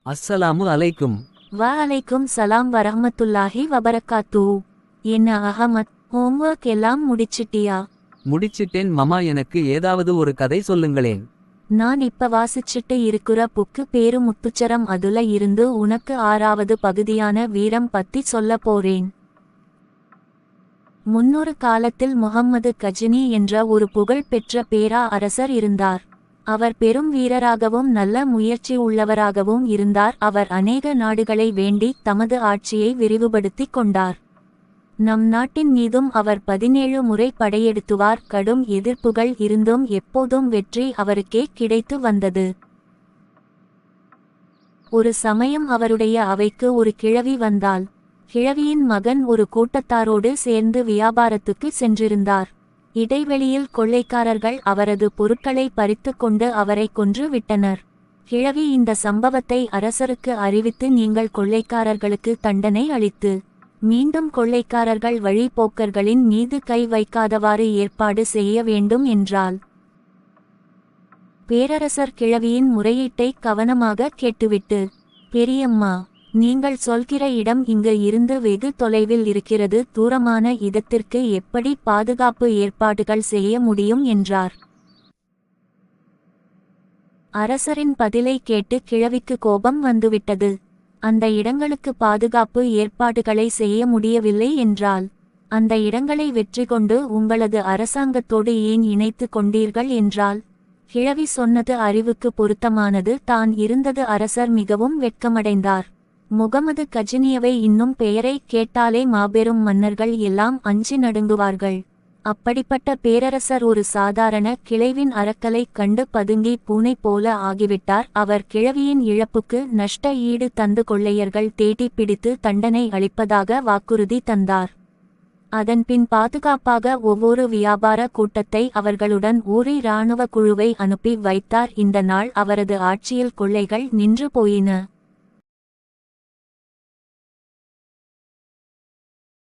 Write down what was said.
அஸ்ஸலாமு அலைக்கும். அலைக்கும் சலாம் வரஹ்மத்துல்லாஹி வபரக்காத்து. என்ன அகமத், ஹோம்வொர்க் எல்லாம் முடிச்சிட்டியா? முடிச்சிட்டேன் மமா, எனக்கு ஏதாவது ஒரு கதை சொல்லுங்களேன். நான் இப்ப வாசிச்சிட்டு இருக்கிற புக்கு பேரு முத்துச்சரம். அதுல இருந்து உனக்கு 6வது பகுதியான வீரம் பத்தி சொல்ல போறேன். முன்னொரு காலத்தில் முஹம்மது கஜினி என்ற ஒரு புகழ் பெற்ற பேரா அரசர் இருந்தார். அவர் பெரும் வீரராகவும் நல்ல முயற்சி உள்ளவராகவும் இருந்தார். அவர் அநேக நாடுகளை வேண்டி தமது ஆட்சியை விரிவுபடுத்திக் கொண்டார். நம் நாட்டின் மீதும் அவர் 17 முறை படையெடுத்துவார். கடும் எதிர்ப்புகள் இருந்தும் எப்போதும் வெற்றி அவருக்கே கிடைத்து வந்தது. ஒரு சமயம் அவருடைய அவைக்கு ஒரு கிழவி வந்தாள். கிழவியின் மகன் ஒரு கூட்டத்தாரோடு சேர்ந்து வியாபாரத்துக்கு சென்றிருந்தார். இடைவெளியில் கொள்ளைக்காரர்கள் அவரது பொருட்களை பறித்து கொண்டு அவரை கொன்று விட்டனர். கிழவி இந்த சம்பவத்தை அரசருக்கு அறிவித்து, நீங்கள் கொள்ளைக்காரர்களுக்கு தண்டனை அளித்து மீண்டும் கொள்ளைக்காரர்கள் வழிபோக்கர்களின் மீது கை வைக்காதவாறு ஏற்பாடு செய்ய வேண்டும் என்றாள். பேரரசர் கிழவியின் முறையீட்டை கவனமாக கேட்டுவிட்டு, பெரியம்மா, நீங்கள் சொல்கிற இடம் இங்கு இருந்து வெகு தொலைவில் இருக்கிறது. தூரமான இடத்திற்கு எப்படி பாதுகாப்பு ஏற்பாடுகள் செய்ய முடியும் என்றார். அரசரின் பதிலை கேட்டு கிழவிக்கு கோபம் வந்துவிட்டது. அந்த இடங்களுக்கு பாதுகாப்பு ஏற்பாடுகளை செய்ய முடியவில்லை என்றால், அந்த இடங்களை வெற்றி கொண்டு உங்களது அரசாங்கத்தோடு ஏன் இணைத்து கொண்டீர்கள் என்றால். கிழவி சொன்னது அறிவுக்கு பொருத்தமானது. தான் இருந்தது. அரசர் மிகவும் வெட்கமடைந்தார். முகமது கஜினியவை இன்னும் பெயரை கேட்டாலே மாபெரும் மன்னர்கள் எல்லாம் அஞ்சி நடுங்குவார்கள். அப்படிப்பட்ட பேரரசர் ஒரு சாதாரண கிளைவின் அரக்கலை கண்டு பதுங்கி பூனை போல ஆகிவிட்டார். அவர் கிழவியின் இழப்புக்கு நஷ்ட ஈடு தந்து கொள்ளையர்கள் தேடி பிடித்து தண்டனை அளிப்பதாக வாக்குறுதி தந்தார். அதன்பின் பாதுகாப்பாக ஒவ்வொரு வியாபார கூட்டத்தை அவர்களுடன் ஊரி இராணுவ குழுவை அனுப்பி வைத்தார். இந்த நாள் அவரது ஆட்சியில் கொள்ளைகள் நின்று போயின.